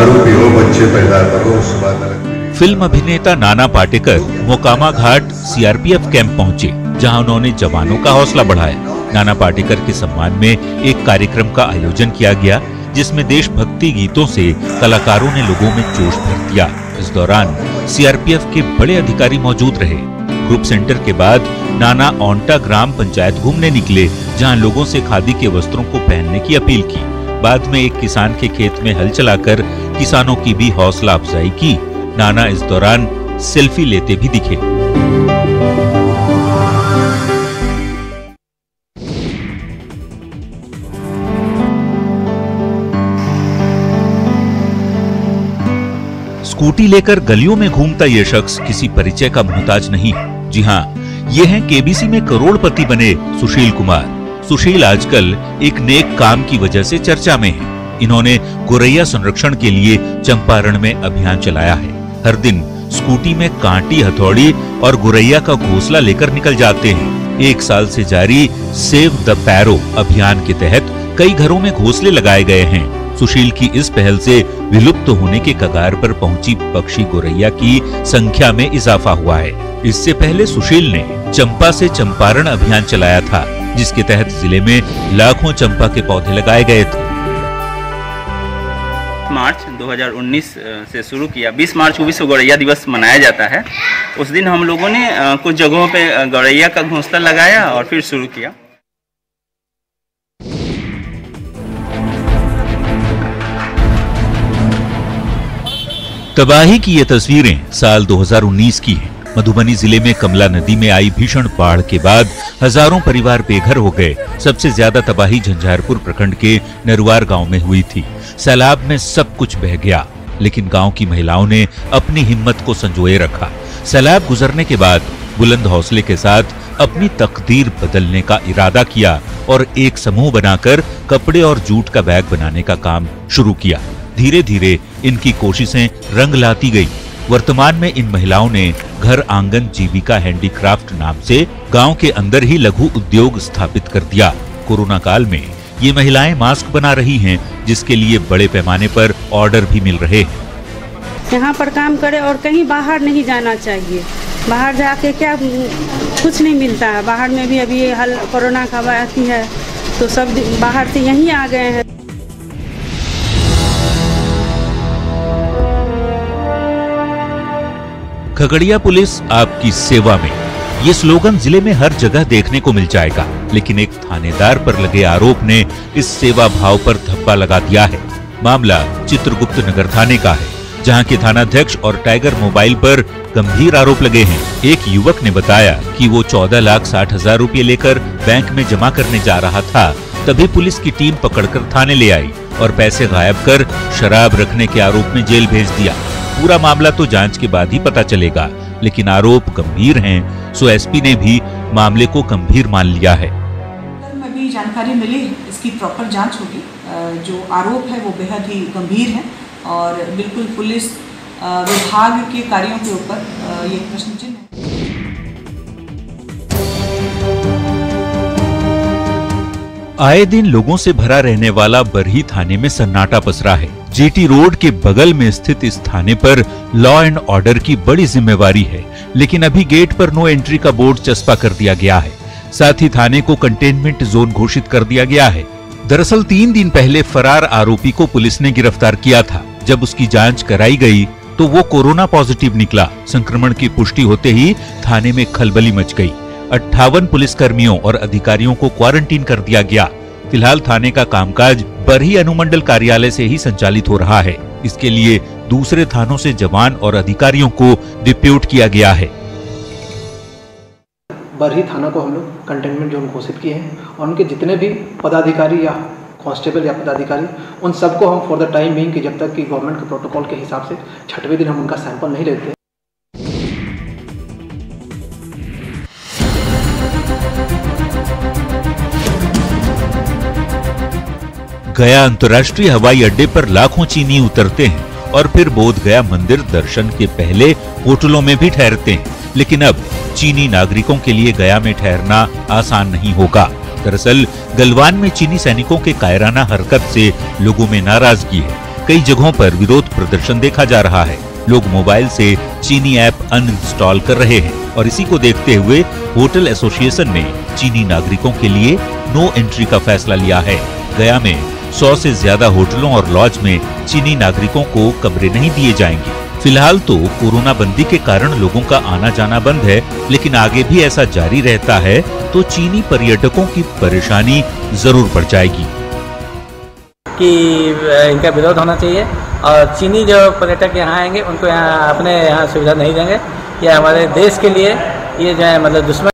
दारू पियो, बच्चे पैदा करो, उसके बाद फिल्म अभिनेता नाना पाटेकर मोकामा घाट सीआरपीएफ कैंप पहुंचे, जहां उन्होंने जवानों का हौसला बढ़ाया। नाना पाटेकर के सम्मान में एक कार्यक्रम का आयोजन किया गया, जिसमें देशभक्ति गीतों से कलाकारों ने लोगों में जोश भर दिया। इस दौरान सीआरपीएफ के बड़े अधिकारी मौजूद रहे। ग्रुप सेंटर के बाद नाना औंटा ग्राम पंचायत घूमने निकले, जहां लोगों से खादी के वस्त्रों को पहनने की अपील की। बाद में एक किसान के खेत में हल चलाकर किसानों की भी हौसला अफजाई की। नाना इस दौरान सेल्फी लेते भी दिखे। स्कूटी लेकर गलियों में घूमता ये शख्स किसी परिचय का मोहताज नहीं। जी हाँ, ये हैं केबीसी में करोड़पति बने सुशील कुमार। सुशील आजकल एक नेक काम की वजह से चर्चा में है। इन्होंने गोरैया संरक्षण के लिए चंपारण में अभियान चलाया है। हर दिन स्कूटी में कांटी, हथौड़ी और गोरैया का घोंसला लेकर निकल जाते हैं। 1 साल से जारी सेव द पैरो अभियान के तहत कई घरों में घोंसले लगाए गए हैं। सुशील की इस पहल से विलुप्त होने के कगार पर पहुंची पक्षी गोरैया की संख्या में इजाफा हुआ है। इससे पहले सुशील ने चंपा से चंपारण अभियान चलाया था, जिसके तहत जिले में लाखों चंपा के पौधे लगाए गए थे। मार्च 2019 से शुरू किया। 20 मार्च को विश्व गौरैया दिवस मनाया जाता है। उस दिन हम लोगों ने कुछ जगहों पे गौरैया का घोंसला लगाया और फिर शुरू किया। तबाही की ये तस्वीरें साल 2019 की हैं। मधुबनी जिले में कमला नदी में आई भीषण बाढ़ के बाद हजारों परिवार बेघर हो गए। सबसे ज्यादा तबाही झंझारपुर प्रखंड के नरुआर गांव में हुई थी। सैलाब में सब कुछ बह गया, लेकिन गांव की महिलाओं ने अपनी हिम्मत को संजोए रखा। सैलाब गुजरने के बाद बुलंद हौसले के साथ अपनी तकदीर बदलने का इरादा किया और एक समूह बनाकर कपड़े और जूट का बैग बनाने का काम शुरू किया। धीरे धीरे इनकी कोशिशें रंग लाती गई। वर्तमान में इन महिलाओं ने घर आंगन जीविका हैंडीक्राफ्ट नाम से गांव के अंदर ही लघु उद्योग स्थापित कर दिया। कोरोना काल में ये महिलाएं मास्क बना रही हैं, जिसके लिए बड़े पैमाने पर ऑर्डर भी मिल रहे हैं। यहाँ पर काम करे और कहीं बाहर नहीं जाना चाहिए। बाहर जाके क्या कुछ नहीं मिलता है। बाहर में भी अभी कोरोना का आती है तो सब बाहर से यहीं आ गए हैं। खगड़िया पुलिस आपकी सेवा में, ये स्लोगन जिले में हर जगह देखने को मिल जाएगा, लेकिन एक थानेदार पर लगे आरोप ने इस सेवा भाव पर धब्बा लगा दिया है। मामला चित्रगुप्त नगर थाने का है, जहां के थानाध्यक्ष और टाइगर मोबाइल पर गंभीर आरोप लगे हैं। एक युवक ने बताया कि वो 14,60,000 रुपये लेकर बैंक में जमा करने जा रहा था, तभी पुलिस की टीम पकड़कर थाने ले आई और पैसे गायब कर शराब रखने के आरोप में जेल भेज दिया। पूरा मामला तो जांच के बाद ही पता चलेगा, लेकिन आरोप गंभीर हैं, सो एसपी ने भी मामले को गंभीर मान लिया है। अभी जानकारी मिली, इसकी प्रॉपर जांच होगी। जो आरोप है वो बेहद ही गंभीर है और बिल्कुल पुलिस विभाग के कार्यों के ऊपर ये प्रश्न चिन्ह है। आए दिन लोगों से भरा रहने वाला बरही थाने में सन्नाटा पसरा है। जीटी रोड के बगल में स्थित इस थाने पर लॉ एंड ऑर्डर की बड़ी जिम्मेवारी है, लेकिन अभी गेट पर नो एंट्री का बोर्ड चस्पा कर दिया गया है। साथ ही थाने को कंटेनमेंट जोन घोषित कर दिया गया है। दरअसल 3 दिन पहले फरार आरोपी को पुलिस ने गिरफ्तार किया था। जब उसकी जांच कराई गई तो वो कोरोना पॉजिटिव निकला। संक्रमण की पुष्टि होते ही थाने में खलबली मच गई। 58 पुलिसकर्मियों और अधिकारियों को क्वारंटीन कर दिया गया। फिलहाल थाने का कामकाज बरही अनुमंडल कार्यालय से ही संचालित हो रहा है। इसके लिए दूसरे थानों से जवान और अधिकारियों को डिप्यूट किया गया है। बरही थाना को हम लोग कंटेनमेंट जोन घोषित किए हैं और उनके जितने भी पदाधिकारी या कांस्टेबल या पदाधिकारी, उन सबको हम फॉर द टाइम बीइंग कि जब तक कि गवर्नमेंट के प्रोटोकॉल के हिसाब से 6वें दिन हम उनका सैंपल नहीं लेते। गया अंतर्राष्ट्रीय हवाई अड्डे पर लाखों चीनी उतरते हैं और फिर बोध गया मंदिर दर्शन के पहले होटलों में भी ठहरते हैं, लेकिन अब चीनी नागरिकों के लिए गया में ठहरना आसान नहीं होगा। दरअसल गलवान में चीनी सैनिकों के कायराना हरकत से लोगों में नाराजगी है। कई जगहों पर विरोध प्रदर्शन देखा जा रहा है। लोग मोबाइल से चीनी ऐप अनइंस्टॉल कर रहे हैं और इसी को देखते हुए होटल एसोसिएशन ने चीनी नागरिकों के लिए नो एंट्री का फैसला लिया है। गया में 100 से ज्यादा होटलों और लॉज में चीनी नागरिकों को कमरे नहीं दिए जाएंगे। फिलहाल तो कोरोना बंदी के कारण लोगों का आना जाना बंद है, लेकिन आगे भी ऐसा जारी रहता है तो चीनी पर्यटकों की परेशानी जरूर बढ़ जाएगी। कि इनका विरोध होना चाहिए और चीनी जो पर्यटक यहाँ आएंगे उनको यहाँ अपने यहाँ सुविधा नहीं देंगे। ये हमारे देश के लिए ये जो है मतलब दुश्मन।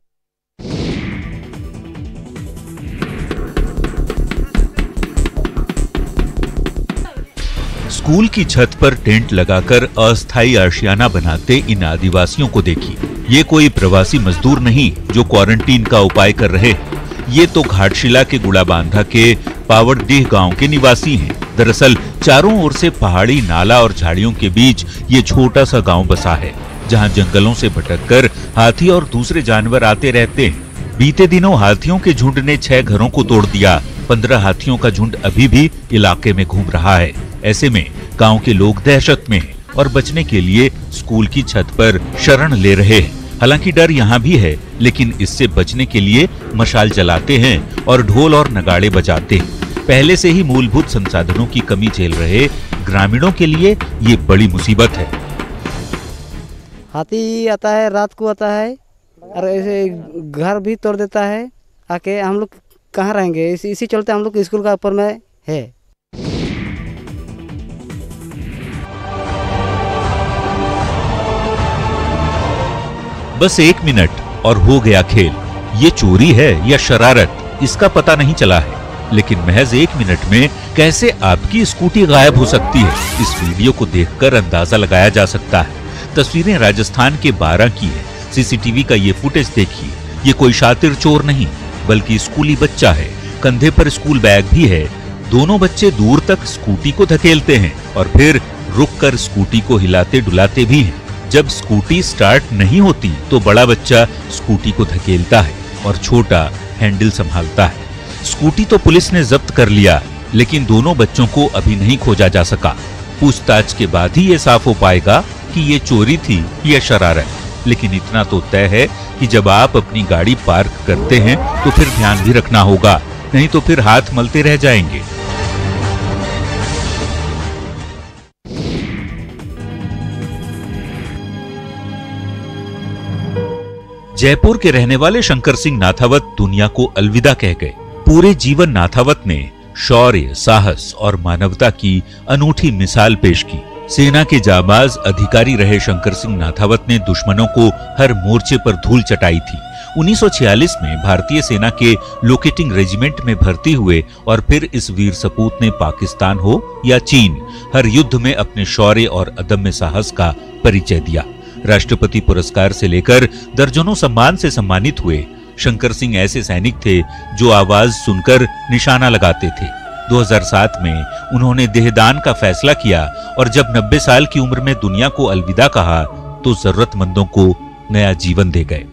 स्कूल की छत पर टेंट लगाकर अस्थायी आशियाना बनाते इन आदिवासियों को देखिए। ये कोई प्रवासी मजदूर नहीं जो क्वारंटीन का उपाय कर रहे हैं। ये तो घाटशिला के गुड़ाबांधा के पावरडीह गांव के निवासी हैं। दरअसल चारों ओर से पहाड़ी, नाला और झाड़ियों के बीच ये छोटा सा गांव बसा है, जहां जंगलों से भटककर हाथी और दूसरे जानवर आते रहते हैं। बीते दिनों हाथियों के झुंड ने 6 घरों को तोड़ दिया। 15 हाथियों का झुंड अभी भी इलाके में घूम रहा है। ऐसे में गांव के लोग दहशत में हैं और बचने के लिए स्कूल की छत पर शरण ले रहे हैं। हालांकि डर यहाँ भी है, लेकिन इससे बचने के लिए मशाल जलाते हैं और ढोल और नगाड़े बजाते हैं। पहले से ही मूलभूत संसाधनों की कमी झेल रहे ग्रामीणों के लिए ये बड़ी मुसीबत है। हाथी आता है, रात को आता है और ऐसे घर भी तोड़ देता है आके। हम लोग कहाँ रहेंगे? इसी चलते हम लोग स्कूल का ऊपर में है। बस 1 मिनट और हो गया खेल। ये चोरी है या शरारत, इसका पता नहीं चला है, लेकिन महज 1 मिनट में कैसे आपकी स्कूटी गायब हो सकती है, इस वीडियो को देखकर अंदाजा लगाया जा सकता है। तस्वीरें राजस्थान के 12 की है। सीसीटीवी का ये फुटेज देखिए। ये कोई शातिर चोर नहीं, बल्कि स्कूली बच्चा है। कंधे पर स्कूल बैग भी है। दोनों बच्चे दूर तक स्कूटी को धकेलते हैं और फिर रुककर स्कूटी को हिलाते डुलाते भी हैं। जब स्कूटी स्टार्ट नहीं होती तो बड़ा बच्चा स्कूटी को धकेलता है और छोटा हैंडल संभालता है। स्कूटी तो पुलिस ने जब्त कर लिया, लेकिन दोनों बच्चों को अभी नहीं खोजा जा सका। पूछताछ के बाद ही ये साफ हो पाएगा कि ये चोरी थी या शरारत। लेकिन इतना तो तय है कि जब आप अपनी गाड़ी पार्क करते हैं तो फिर ध्यान भी रखना होगा, नहीं तो फिर हाथ मलते रह जाएंगे। जयपुर के रहने वाले शंकर सिंह नाथावत दुनिया को अलविदा कह गए। पूरे जीवन नाथावत ने शौर्य, साहस और मानवता की अनूठी मिसाल पेश की। सेना के जाबाज अधिकारी रहे शंकर सिंह नाथावत ने दुश्मनों को हर मोर्चे पर धूल चटाई थी। 1946 में भारतीय सेना के लोकेटिंग रेजिमेंट में भर्ती हुए और फिर इस वीर सपूत ने पाकिस्तान हो या चीन, हर युद्ध में अपने शौर्य और अदम्य साहस का परिचय दिया। राष्ट्रपति पुरस्कार से लेकर दर्जनों सम्मान से सम्मानित हुए। शंकर सिंह ऐसे सैनिक थे जो आवाज सुनकर निशाना लगाते थे। 2007 में उन्होंने देहदान का फैसला किया और जब 90 साल की उम्र में दुनिया को अलविदा कहा तो जरूरतमंदों को नया जीवन दे गए।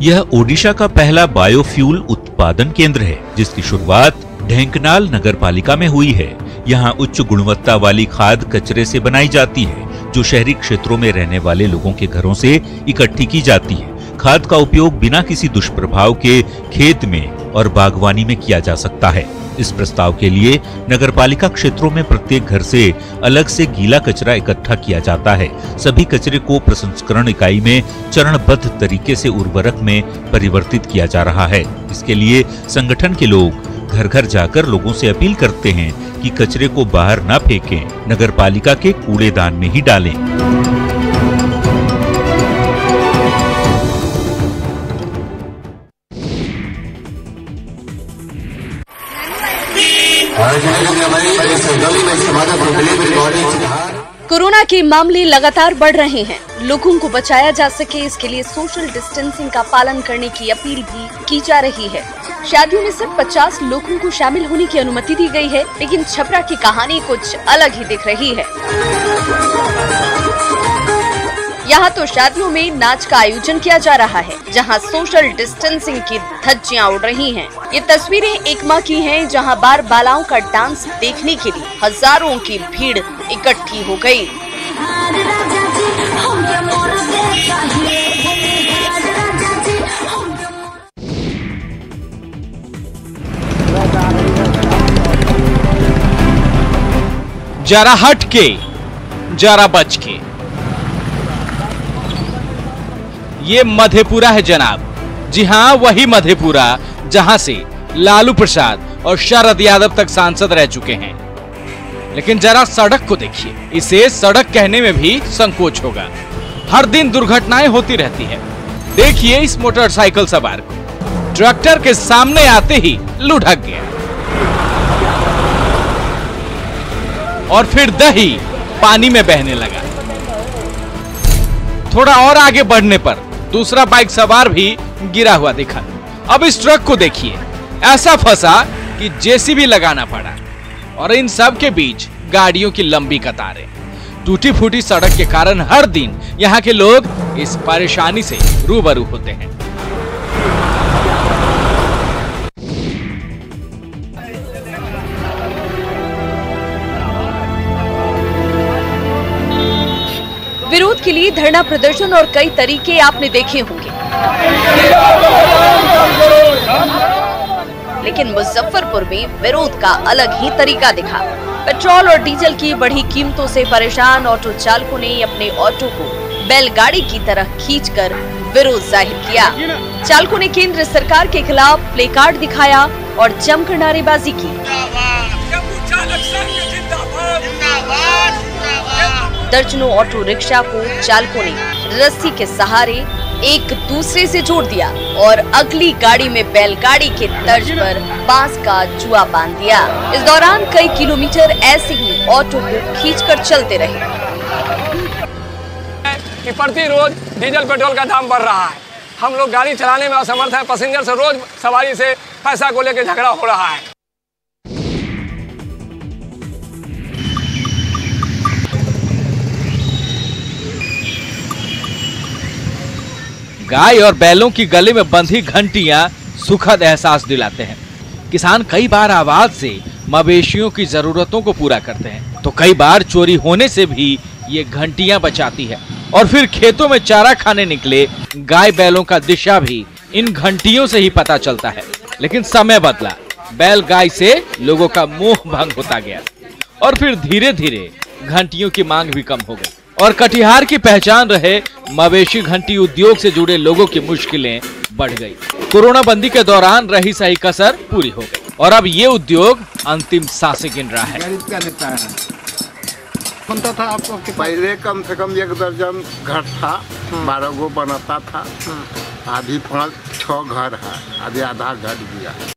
यह ओडिशा का पहला बायोफ्यूल उत्पादन केंद्र है, जिसकी शुरुआत ढेंकनाल नगरपालिका में हुई है। यहाँ उच्च गुणवत्ता वाली खाद कचरे से बनाई जाती है, जो शहरी क्षेत्रों में रहने वाले लोगों के घरों से इकट्ठी की जाती है। खाद का उपयोग बिना किसी दुष्प्रभाव के खेत में और बागवानी में किया जा सकता है। इस प्रस्ताव के लिए नगरपालिका क्षेत्रों में प्रत्येक घर से अलग से गीला कचरा इकट्ठा किया जाता है। सभी कचरे को प्रसंस्करण इकाई में चरणबद्ध तरीके से उर्वरक में परिवर्तित किया जा रहा है। इसके लिए संगठन के लोग घर घर जाकर लोगों से अपील करते हैं कि कचरे को बाहर न फेंकें, नगरपालिका के कूड़ेदान में ही डालें। कोरोना के मामले लगातार बढ़ रहे हैं। लोगों को बचाया जा सके, इसके लिए सोशल डिस्टेंसिंग का पालन करने की अपील भी की जा रही है। शादियों में सिर्फ 50 लोगों को शामिल होने की अनुमति दी गई है, लेकिन छपरा की कहानी कुछ अलग ही दिख रही है। यहाँ तो शादियों में नाच का आयोजन किया जा रहा है, जहाँ सोशल डिस्टेंसिंग की धज्जियां उड़ रही हैं। ये तस्वीरें एकमा की हैं, जहाँ बार बालाओं का डांस देखने के लिए हजारों की भीड़ इकट्ठी हो गई। जरा हट के, जरा बच के। ये मधेपुरा है जनाब। जी हाँ, वही मधेपुरा जहां से लालू प्रसाद और शरद यादव तक सांसद रह चुके हैं। लेकिन जरा सड़क को देखिए, इसे सड़क कहने में भी संकोच होगा। हर दिन दुर्घटनाएं होती रहती है। देखिए इस मोटरसाइकिल सवार को, ट्रैक्टर के सामने आते ही लुढ़क गया और फिर दही पानी में बहने लगा। थोड़ा और आगे बढ़ने पर दूसरा बाइक सवार भी गिरा हुआ दिखा। अब इस ट्रक को देखिए, ऐसा फंसा कि जेसीबी लगाना पड़ा और इन सब के बीच गाड़ियों की लंबी कतारें। टूटी फूटी सड़क के कारण हर दिन यहाँ के लोग इस परेशानी से रूबरू होते हैं। विरोध के लिए धरना प्रदर्शन और कई तरीके आपने देखे होंगे, लेकिन मुजफ्फरपुर में विरोध का अलग ही तरीका दिखा। पेट्रोल और डीजल की बढ़ी कीमतों से परेशान ऑटो चालकों ने अपने ऑटो को बैलगाड़ी की तरह खींचकर विरोध जाहिर किया। चालकों ने केंद्र सरकार के खिलाफ प्ले कार्ड दिखाया और जमकर नारेबाजी की। दर्जनों ऑटो रिक्शा को चालकों ने रस्सी के सहारे एक दूसरे से जोड़ दिया और अगली गाड़ी में बैलगाड़ी के तर्ज पर बांस का जुआ बांध दिया। इस दौरान कई किलोमीटर ऐसे ही ऑटो को खींचकर चलते रहे। कि प्रति रोज डीजल पेट्रोल का दाम बढ़ रहा है, हम लोग गाड़ी चलाने में असमर्थ हैं। पैसेंजर से रोज सवारी से पैसा को लेकर झगड़ा हो रहा है। गाय और बैलों की गले में बंधी घंटियां सुखद एहसास दिलाते हैं। किसान कई बार आवाज से मवेशियों की जरूरतों को पूरा करते हैं, तो कई बार चोरी होने से भी ये घंटियां बचाती है। और फिर खेतों में चारा खाने निकले गाय बैलों का दिशा भी इन घंटियों से ही पता चलता है। लेकिन समय बदला, बैल गाय से लोगों का मोह भंग होता गया और फिर धीरे धीरे घंटियों की मांग भी कम हो गई और कटिहार की पहचान रहे मवेशी घंटी उद्योग से जुड़े लोगों की मुश्किलें बढ़ गई। कोरोना बंदी के दौरान रही सही कसर पूरी हो गई और अब ये उद्योग अंतिम सांसें गिन रहा है। था आपको पहले कम से कम 1 दर्जन घर था, 12 गो बनाता था। अभी 5-6 घर है, अभी आधा घर दिया है।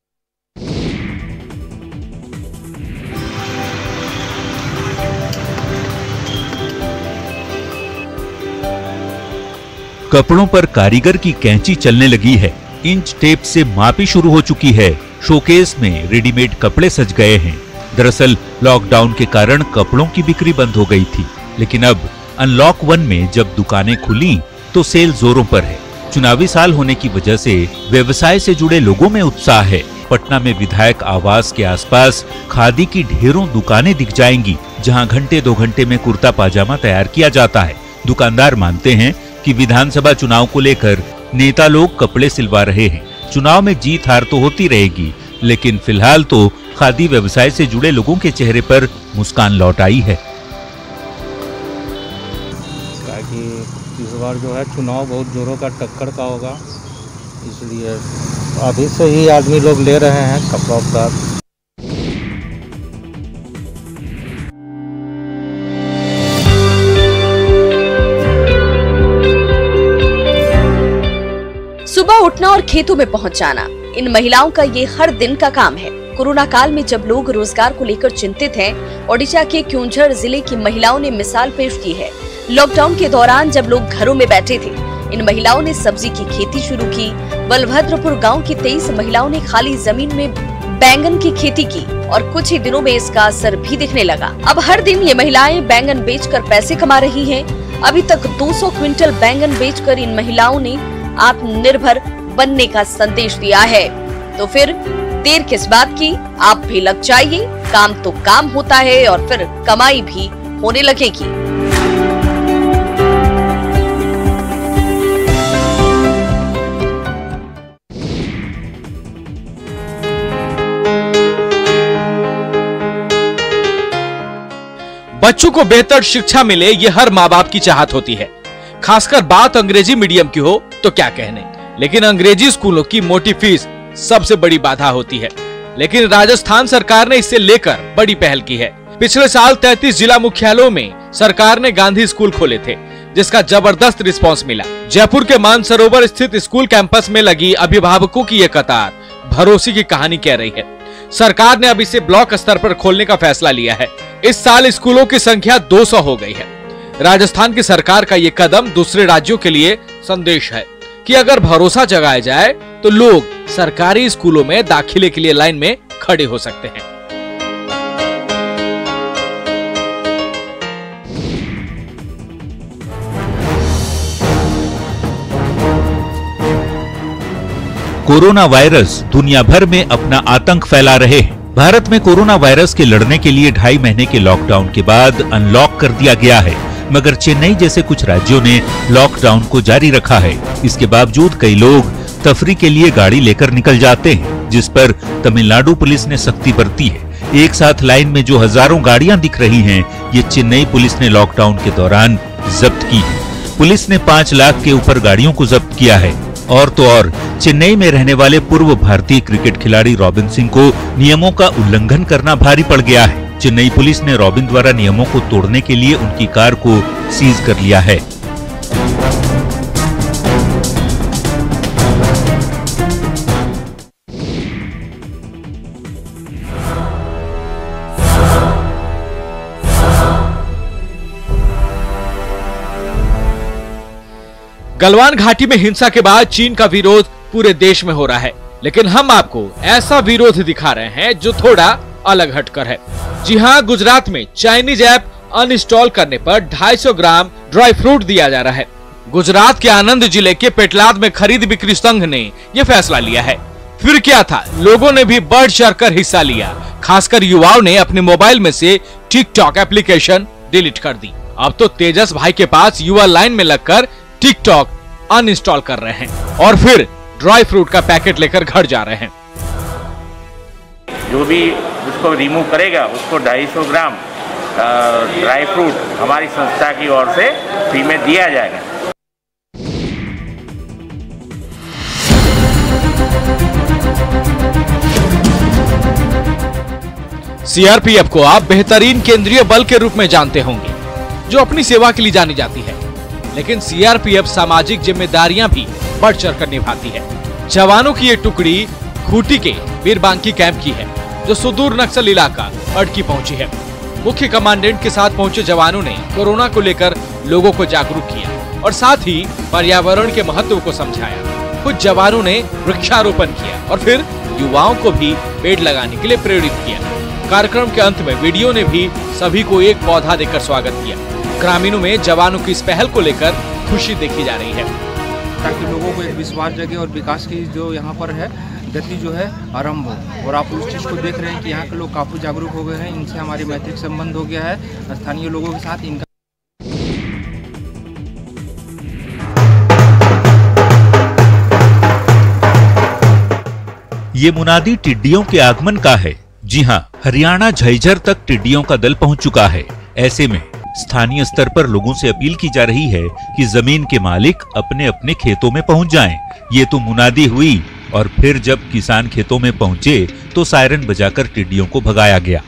कपड़ों पर कारीगर की कैंची चलने लगी है। इंच टेप से मापी शुरू हो चुकी है। शोकेस में रेडीमेड कपड़े सज गए हैं। दरअसल लॉकडाउन के कारण कपड़ों की बिक्री बंद हो गई थी, लेकिन अब अनलॉक 1 में जब दुकानें खुली तो सेल जोरों पर है। चुनावी साल होने की वजह से व्यवसाय से जुड़े लोगों में उत्साह है। पटना में विधायक आवास के आसपास खादी की ढेरों दुकानें दिख जाएंगी, जहां घंटे 2 घंटे में कुर्ता पाजामा तैयार किया जाता है। दुकानदार मानते हैं कि विधानसभा चुनाव को लेकर नेता लोग कपड़े सिलवा रहे हैं। चुनाव में जीत हार तो होती रहेगी, लेकिन फिलहाल तो खादी व्यवसाय से जुड़े लोगों के चेहरे पर मुस्कान लौट आई है। ताकि इस बार जो है चुनाव बहुत जोरों का टक्कर का होगा, इसलिए अभी से ही आदमी लोग ले रहे हैं कपड़ा उपड़ा। सुबह उठना और खेतों में पहुंच जाना, इन महिलाओं का ये हर दिन का काम है। कोरोना काल में जब लोग रोजगार को लेकर चिंतित हैं, ओडिशा के क्योंझर जिले की महिलाओं ने मिसाल पेश की है। लॉकडाउन के दौरान जब लोग घरों में बैठे थे, इन महिलाओं ने सब्जी की खेती शुरू की। बलभद्रपुर गांव की 23 महिलाओं ने खाली जमीन में बैंगन की खेती की और कुछ ही दिनों में इसका असर भी दिखने लगा। अब हर दिन ये महिलाएं बैंगन बेचकर पैसे कमा रही हैं। अभी तक 200 क्विंटल बैंगन बेचकर इन महिलाओं ने आत्मनिर्भर बनने का संदेश दिया है। तो फिर देर किस बात की, आप भी लग जाइए, काम तो काम होता है और फिर कमाई भी होने लगेगी। बच्चों को बेहतर शिक्षा मिले, ये हर माँ बाप की चाहत होती है। खासकर बात अंग्रेजी मीडियम की हो तो क्या कहने, लेकिन अंग्रेजी स्कूलों की मोटी फीस सबसे बड़ी बाधा होती है। लेकिन राजस्थान सरकार ने इसे लेकर बड़ी पहल की है। पिछले साल 33 जिला मुख्यालयों में सरकार ने गांधी स्कूल खोले थे, जिसका जबरदस्त रिस्पांस मिला। जयपुर के मानसरोवर स्थित स्कूल कैंपस में लगी अभिभावकों की ये कतार भरोसे की कहानी कह रही है। सरकार ने अब इसे ब्लॉक स्तर पर खोलने का फैसला लिया है। इस साल स्कूलों की संख्या 200 हो गई है। राजस्थान की सरकार का ये कदम दूसरे राज्यों के लिए संदेश है कि अगर भरोसा जगाया जाए तो लोग सरकारी स्कूलों में दाखिले के लिए लाइन में खड़े हो सकते हैं। कोरोना वायरस दुनिया भर में अपना आतंक फैला रहे हैं। भारत में कोरोना वायरस के लड़ने के लिए 2.5 महीने के लॉकडाउन के बाद अनलॉक कर दिया गया है, मगर चेन्नई जैसे कुछ राज्यों ने लॉकडाउन को जारी रखा है। इसके बावजूद कई लोग तफरी के लिए गाड़ी लेकर निकल जाते हैं, जिस पर तमिलनाडु पुलिस ने सख्ती बरती है। एक साथ लाइन में जो हजारों गाड़ियां दिख रही हैं, ये चेन्नई पुलिस ने लॉकडाउन के दौरान जब्त की है। पुलिस ने 5 लाख के ऊपर गाड़ियों को जब्त किया है। और तो और चेन्नई में रहने वाले पूर्व भारतीय क्रिकेट खिलाड़ी रॉबिन सिंह को नियमों का उल्लंघन करना भारी पड़ गया है। चेन्नई पुलिस ने रॉबिन द्वारा नियमों को तोड़ने के लिए उनकी कार को सीज कर लिया है। गलवान घाटी में हिंसा के बाद चीन का विरोध पूरे देश में हो रहा है, लेकिन हम आपको ऐसा विरोध दिखा रहे हैं जो थोड़ा अलग हटकर है। जी हां, गुजरात में चाइनीज ऐप अनइंस्टॉल करने पर 250 ग्राम ड्राई फ्रूट दिया जा रहा है। गुजरात के आनंद जिले के पेटलाद में खरीद बिक्री संघ ने यह फैसला लिया है। फिर क्या था, लोगों ने भी बढ़ चढ़कर हिस्सा लिया। खासकर युवाओं ने अपने मोबाइल में से टिकटॉक एप्लीकेशन डिलीट कर दी। अब तो तेजस भाई के पास युवा लाइन में लगकर टिकटॉक अनइंस्टॉल कर रहे हैं और फिर ड्राई फ्रूट का पैकेट लेकर घर जा रहे हैं। जो भी उसको रिमूव करेगा उसको 250 ग्राम ड्राई फ्रूट हमारी संस्था की ओर से फ्री में दिया जाएगा। सीआरपीएफ को आप बेहतरीन केंद्रीय बल के रूप में जानते होंगे, जो अपनी सेवा के लिए जानी जाती है। लेकिन सीआरपीएफ सामाजिक जिम्मेदारियां भी बढ़ चढ़कर निभाती है। जवानों की ये टुकड़ी खूंटी के वीरबांकी कैंप की है, जो सुदूर नक्सल इलाका अड़की पहुंची है। मुख्य कमांडेंट के साथ पहुंचे जवानों ने कोरोना को लेकर लोगों को जागरूक किया और साथ ही पर्यावरण के महत्व को समझाया। कुछ जवानों ने वृक्षारोपण किया और फिर युवाओं को भी पेड़ लगाने के लिए प्रेरित किया। कार्यक्रम के अंत में वीडियो ने भी सभी को एक पौधा देकर स्वागत किया। ग्रामीणों में जवानों की इस पहल को लेकर खुशी देखी जा रही है, ताकि लोगों को एक विश्वास जगे और विकास की जो यहाँ पर है गति जो है आरंभ हो। और आप उस चीज़ को देख रहे हैं कि यहाँ के लोग काफ़ी जागरूक हो गए हैं। इनसे हमारी मैत्रिक संबंध हो गया है स्थानीय लोगों के साथ। इनका ये मुनादी टिड्डियों के आगमन का है। जी हां, हरियाणा झज्जर तक टिड्डियों का दल पहुंच चुका है। ऐसे में स्थानीय स्तर पर लोगों से अपील की जा रही है कि जमीन के मालिक अपने अपने खेतों में पहुंच जाएं। ये तो मुनादी हुई और फिर जब किसान खेतों में पहुंचे तो सायरन बजाकर टिड्डियों को भगाया गया।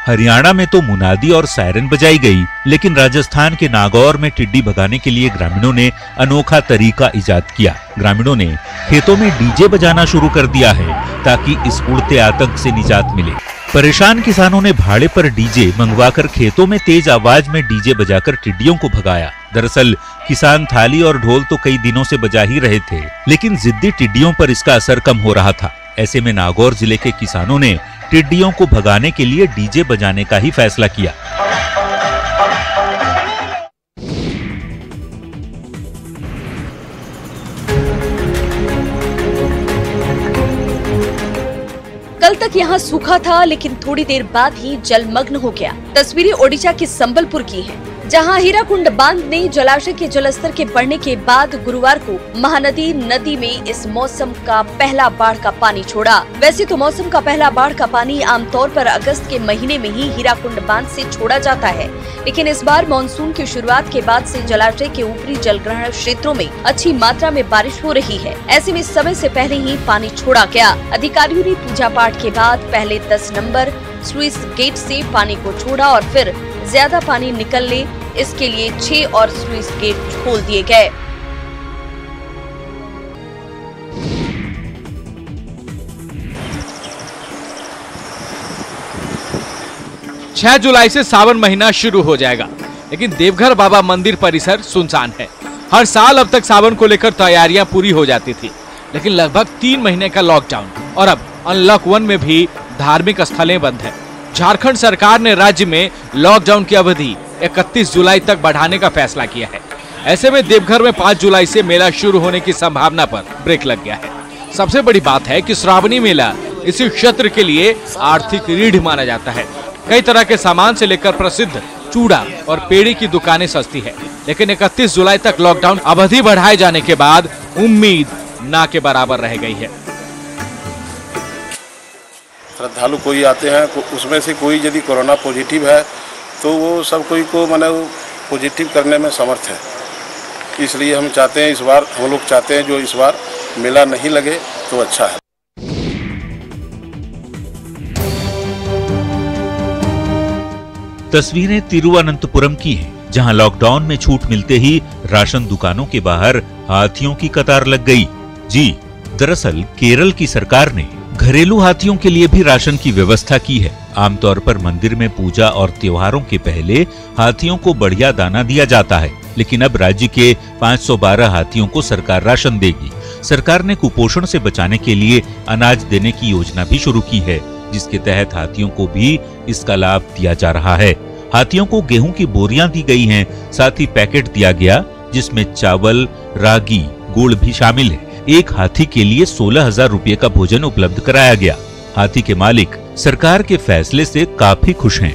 हरियाणा में तो मुनादी और सायरन बजाई गई, लेकिन राजस्थान के नागौर में टिड्डी भगाने के लिए ग्रामीणों ने अनोखा तरीका इजाद किया। ग्रामीणों ने खेतों में डीजे बजाना शुरू कर दिया है ताकि इस उड़ते आतंक से निजात मिले। परेशान किसानों ने भाड़े पर डीजे मंगवाकर खेतों में तेज आवाज में डीजे बजाकर टिड्डियों को भगाया। दरअसल किसान थाली और ढोल तो कई दिनों से बजा ही रहे थे, लेकिन जिद्दी टिड्डियों पर इसका असर कम हो रहा था। ऐसे में नागौर जिले के किसानों ने टिड्डियों को भगाने के लिए डीजे बजाने का ही फैसला किया। कल तक यहाँ सूखा था, लेकिन थोड़ी देर बाद ही जलमग्न हो गया। तस्वीरें ओडिशा के संबलपुर की हैं, जहां हीराकुंड बांध ने जलाशय के जलस्तर के बढ़ने के बाद गुरुवार को महानदी नदी में इस मौसम का पहला बाढ़ का पानी छोड़ा। वैसे तो मौसम का पहला बाढ़ का पानी आमतौर पर अगस्त के महीने में ही हीराकुंड बांध से छोड़ा जाता है, लेकिन इस बार मानसून की शुरुआत के बाद से जलाशय के ऊपरी जलग्रहण क्षेत्रों में अच्छी मात्रा में बारिश हो रही है। ऐसे में समय से पहले ही पानी छोड़ा गया। अधिकारियों ने पूजा पाठ के बाद पहले 10 नंबर स्लुइस गेट से पानी को छोड़ा और फिर ज्यादा पानी निकल ले इसके लिए 6 और स्लुइस गेट खोल दिए गए। छह जुलाई से सावन महीना शुरू हो जाएगा, लेकिन देवघर बाबा मंदिर परिसर सुनसान है। हर साल अब तक सावन को लेकर तैयारियां पूरी हो जाती थी, लेकिन लगभग 3 महीने का लॉकडाउन और अब अनलॉक 1 में भी धार्मिक स्थलें बंद है। झारखंड सरकार ने राज्य में लॉकडाउन की अवधि 31 जुलाई तक बढ़ाने का फैसला किया है। ऐसे में देवघर में 5 जुलाई से मेला शुरू होने की संभावना पर ब्रेक लग गया है। सबसे बड़ी बात है कि श्रावणी मेला इसी क्षेत्र के लिए आर्थिक रीढ़ माना जाता है। कई तरह के सामान से लेकर प्रसिद्ध चूड़ा और पेड़ी की दुकानें सस्ती है, लेकिन 31 जुलाई तक लॉकडाउन अवधि बढ़ाए जाने के बाद उम्मीद ना के बराबर रह गई है। श्रद्धालु कोई आते हैं, उसमें से कोई यदि कोरोना पॉजिटिव है तो वो सब कोई को माने पॉजिटिव करने में समर्थ है। इसलिए हम चाहते हैं, इस बार हम लोग चाहते हैं जो इस बार मेला नहीं लगे तो अच्छा है। तस्वीरें तिरुवनंतपुरम की हैं, जहां लॉकडाउन में छूट मिलते ही राशन दुकानों के बाहर हाथियों की कतार लग गई। जी, दरअसल केरल की सरकार ने घरेलू हाथियों के लिए भी राशन की व्यवस्था की है। आमतौर पर मंदिर में पूजा और त्योहारों के पहले हाथियों को बढ़िया दाना दिया जाता है, लेकिन अब राज्य के 512 हाथियों को सरकार राशन देगी। सरकार ने कुपोषण से बचाने के लिए अनाज देने की योजना भी शुरू की है, जिसके तहत हाथियों को भी इसका लाभ दिया जा रहा है। हाथियों को गेहूं की बोरियां दी गई हैं, साथ ही पैकेट दिया गया जिसमें चावल, रागी, गुड़ भी शामिल है। एक हाथी के लिए 16,000 रुपये का भोजन उपलब्ध कराया गया। हाथी के मालिक सरकार के फैसले से काफी खुश हैं।